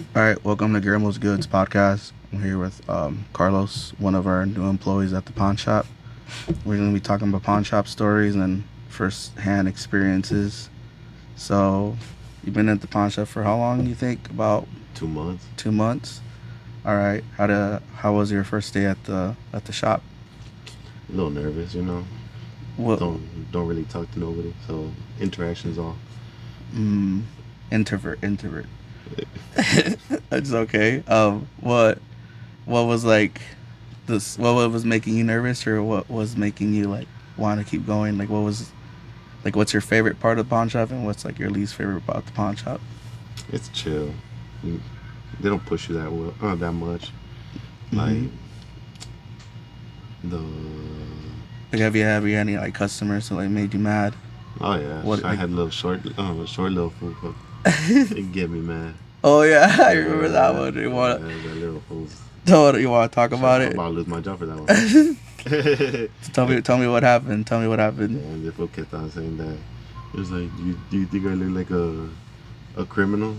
All right, welcome to Guillermo's Goods podcast. I'm here with Carlos, one of our new employees at the pawn shop. We're going to be talking about pawn shop stories and first-hand experiences. So, you've been at the pawn shop for how long? You think about 2 months. 2 months? All right. How was your first day at the shop? A little nervous, you know. What? Don't really talk to nobody, so interactions all. Mm, introvert. It's okay. What was like this? What was making you nervous, or what was making you like want to keep going? Like, what was like? What's your favorite part of the pawn shop, and what's like your least favorite about the pawn shop? It's chill. You- They don't push you that much. Mm-hmm. Like the Like, have you had any like customers that like made you mad? oh yeah, What I like? had a little short little food cup. It get me mad. Oh yeah, I remember that Yeah, one. You want yeah, that little fool. to you want to talk Shit, about I'm it? about to lose my job for that one. Tell me what happened. Tell me what happened. And the fool kept on saying that. It was like, do you think I look like a criminal?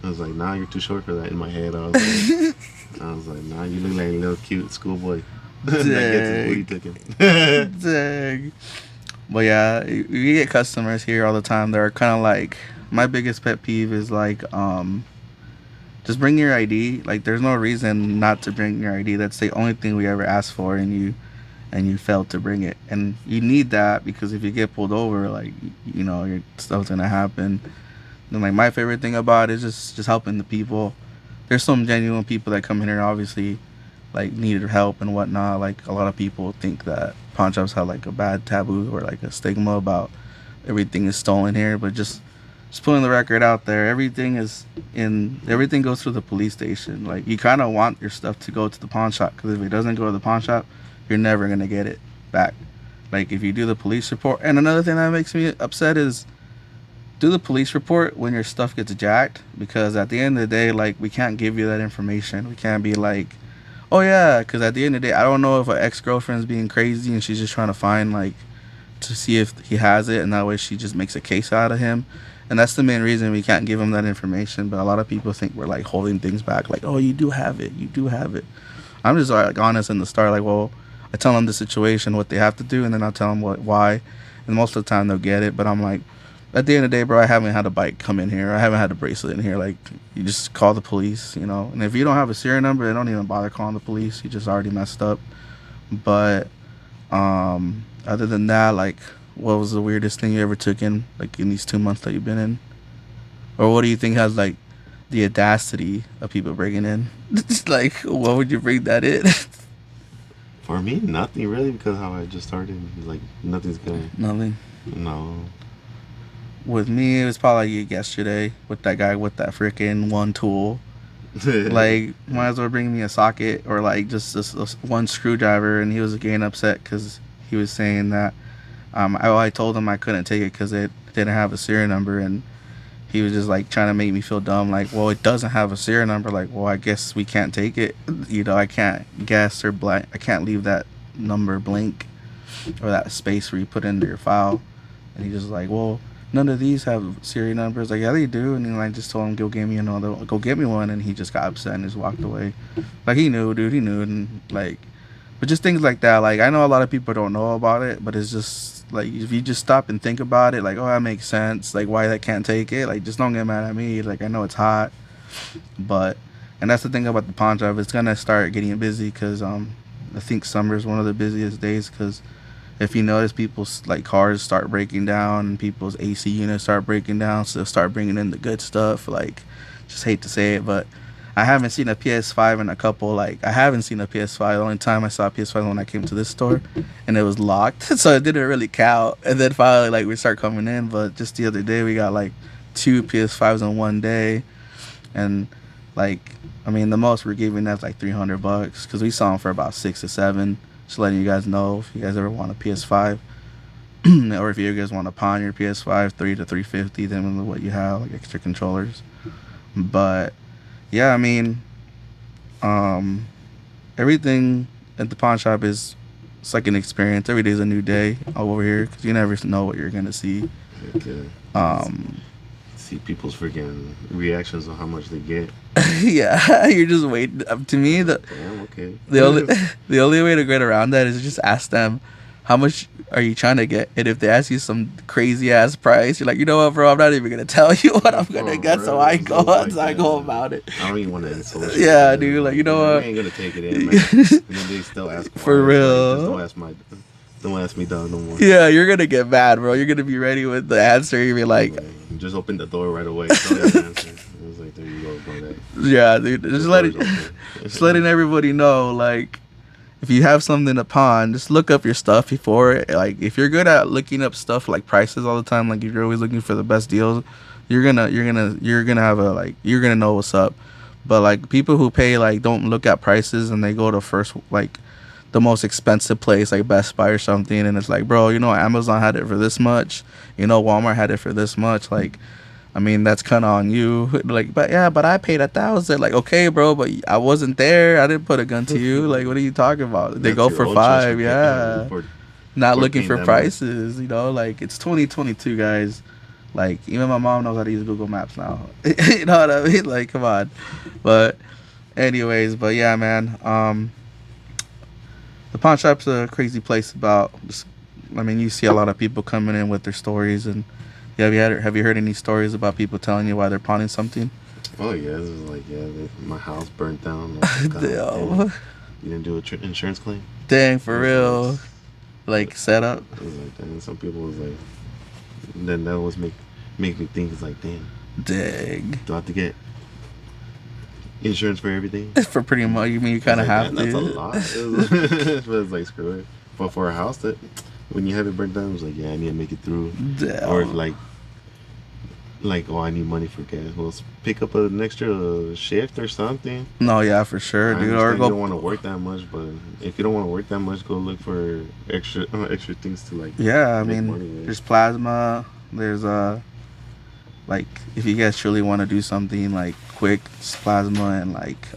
I was like, nah, you're too short for that. In my head, I was like, nah, you look like a little cute schoolboy that gets his booty Dang, taken. dang. But yeah, we get customers here all the time. They're kind of like my biggest pet peeve is like just bring your ID. Like there's no reason not to bring your ID. That's the only thing we ever ask for, and you failed to bring it. And you need that because if you get pulled over, like you know your stuff's gonna happen. And like my favorite thing about it is just helping the people. There's some genuine people that come in here obviously like needed help and whatnot. Like a lot of people think that pawn shops have like a bad taboo or like a stigma about everything is stolen here, but just putting the record out there, everything goes through the police station. Like you kind of want your stuff to go to the pawn shop because if it doesn't go to the pawn shop, you're never gonna get it back. Like if you do the police report, and another thing that makes me upset is do the police report when your stuff gets jacked because at the end of the day, like we can't give you that information. We can't be like, oh yeah, because at the end of the day, I don't know if an ex girlfriend's being crazy and she's just trying to find like to see if he has it, and that way she just makes a case out of him. And that's the main reason we can't give him that information. But a lot of people think we're like holding things back, like, oh, you do have it, you do have it. I'm just like honest in the start, like, well, I tell them the situation, what they have to do, and then I'll tell them why. And most of the time they'll get it. But I'm like, at the end of the day, bro, I haven't had a bike come in here. I haven't had a bracelet in here. Like, you just call the police, you know. And if you don't have a serial number, they don't even bother calling the police. You just already messed up. But other than that, like, what was the weirdest thing you ever took in, like, in these 2 months that you've been in? Or what do you think has, like, the audacity of people breaking in? Like, what would you bring that in? For me, nothing really, because how I just started, like nothing's gonna. Nothing. No. With me, it was probably like yesterday with that guy with that freaking one tool. Like, might as well bring me a socket or like just this one screwdriver. And he was getting upset because he was saying that I told him I couldn't take it because it didn't have a serial number, and he was just like trying to make me feel dumb. Like, well, it doesn't have a serial number. Like, well, I guess we can't take it. You know, I can't guess or blank. I can't leave that number blank or that space where you put into your file. And he just like, well, none of these have serial numbers. Like, yeah, they do. And then I just told him, go get me one. And he just got upset and just walked away. Like he knew, dude, he knew. And like, but just things like that. Like I know a lot of people don't know about it, but it's just like if you just stop and think about it, like, oh, that makes sense. Like why they can't take it. Like just don't get mad at me. Like I know it's hot, but and that's the thing about the pawn shop. It's gonna start getting busy because I think summer is one of the busiest days because if you notice people's like cars start breaking down and people's AC units start breaking down, so they'll start bringing in the good stuff. Like, just hate to say it, but I haven't seen a PS5 in a couple. Like, I haven't seen a PS5. The only time I saw a PS5 when I came to this store, and it was locked, so it didn't really count. And then finally, like we start coming in, but just the other day we got like two PS5s in one day, and like I mean the most we're giving that's like $300 because we saw them for about 6 to 7. Just letting you guys know if you guys ever want a PS5 or if you guys want to pawn your PS5, 3 to 350, then with what you have like extra controllers. But yeah, I mean, um, everything at the pawn shop is it's like an experience. Every day's a new day over here because you never know what you're gonna see. Okay. Um, see people's freaking reactions on how much they get. Yeah, you're just waiting. To me, Damn, okay. the only the only way to get around that is just ask them, how much are you trying to get? And if they ask you some crazy ass price, you're like, you know what, bro, I'm not even gonna tell you what I'm gonna get, so I go about it. I don't even want to insult you. Yeah, dude, like, you know what? I ain't gonna take it in, man. And then they still ask For why. real. Like, don't ask me, dog, no more. Yeah, you're gonna get mad, bro. You're gonna be ready with the answer. You'll be like, just open the door right away. Don't have an answer. I was like, there you go, bro. Yeah, dude. Just letting everybody know, like, if you have something to pawn, just look up your stuff before. Like, if you're good at looking up stuff like prices all the time, like if you're always looking for the best deals, you're gonna have you're gonna know what's up. But like people who pay like don't look at prices and they go to first like the most expensive place like Best Buy or something, and it's like, bro, you know Amazon had it for this much, you know Walmart had it for this much, like. I mean, that's kind of on you. Like, but I paid 1,000. Like, okay, bro, but I wasn't there. I didn't put a gun to you. Like, what are you talking about? They go for 5, yeah. Not looking for prices, you know. Like, it's 2022, guys. Like, even my mom knows how to use Google Maps now. You know what I mean? Like, come on. But, anyways, but yeah, man. The pawn shop's a crazy place about. I mean, you see a lot of people coming in with their stories and. Yeah, have you heard any stories about people telling you why they're pawning something? Oh yeah, this is like my house burnt down. Like, Damn. You didn't do an insurance claim? Dang, for real. Like set up. It was like that. And some people was like, then that was make me think it's like, damn. Dang. Do I have to get insurance for everything? For pretty much, you mean you kind of have to. That's a lot. But it's like screw it. But for a house that. When you have it burnt down, it was like, yeah, I need to make it through. Damn. Or like, oh, I need money for gas. Well, pick up an extra shift or something. No, yeah, for sure, dude. Or you don't want to work that much, but if you don't want to work that much, go look for extra things to like. Yeah, I mean, there's plasma. There's like if you guys truly want to do something like quick, it's plasma and like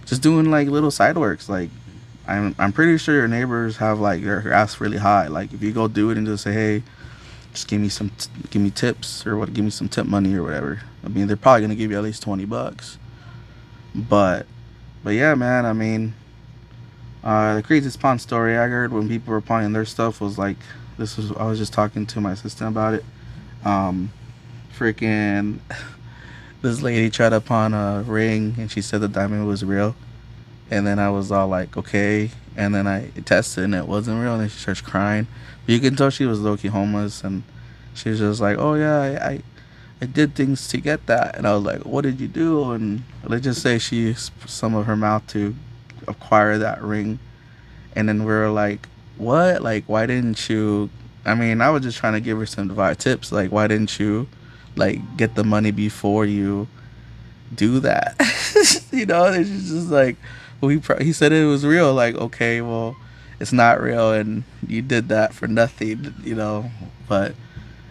just doing like little side works like. I'm pretty sure your neighbors have like their ass really high. Like if you go do it and just say, hey, just give me tips or give me some tip money or whatever. I mean, they're probably gonna give you at least $20. But yeah, man. I mean, the craziest pawn story I heard when people were pawning their stuff was like I was just talking to my assistant about it. Freaking this lady tried to pawn a ring and she said the diamond was real. And then I was all like, okay. And then I tested and it wasn't real. And then she starts crying. But you can tell she was low-key homeless. And she was just like, oh, yeah, I did things to get that. And I was like, what did you do? And let's just say she used some of her mouth to acquire that ring. And then we were like, what? Like, why didn't you? I mean, I was just trying to give her some tips. Like, why didn't you, like, get the money before you do that? You know, it's just like... Well, he said it was real. Like, okay, well, it's not real, and you did that for nothing, you know.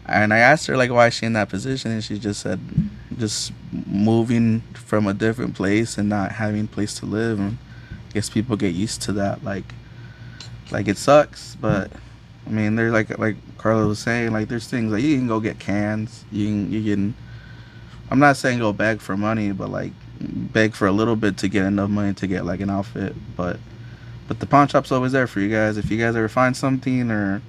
And I asked her like, why is she in that position, and she just said, just moving from a different place and not having a place to live, and I guess people get used to that. Like it sucks, but I mean, there's like Carla was saying, like there's things like you can go get cans, you can. I'm not saying go beg for money, but like. Beg for a little bit to get enough money to get like an outfit, but the pawn shop's always there for you guys. If you guys ever find something or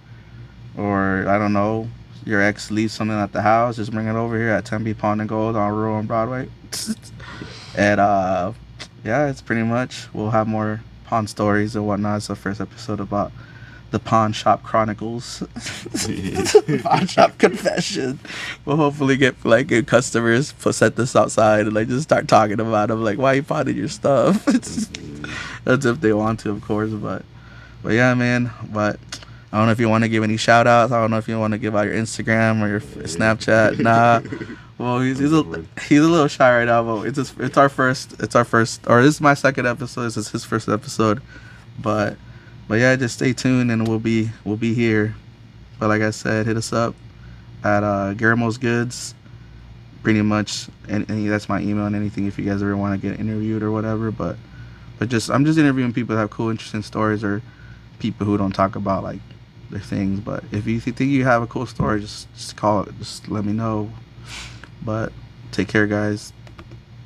I don't know, your ex leaves something at the house, just bring it over here at Tempe Pawn and Gold on Rural and Broadway. And yeah, it's pretty much we'll have more pawn stories and whatnot. It's the first episode about the pawn shop chronicles. Pawn shop confession. We'll hopefully get like good customers set this outside and like just start talking about them, like why you pawning your stuff. That's if they want to, of course, but yeah, man. But I don't know if you want to give any shout outs. I don't know if you want to give out your Instagram or your Snapchat. Nah. Well, he's a little shy right now, but it's our first, or this is my second episode. This is his first episode, but yeah, just stay tuned and we'll be here. But like I said, hit us up at Guillermo's Goods. Pretty much, and that's my email and anything if you guys ever want to get interviewed or whatever. But I'm just interviewing people that have cool, interesting stories or people who don't talk about like their things. But if you think you have a cool story, just call it. Just let me know. But take care, guys.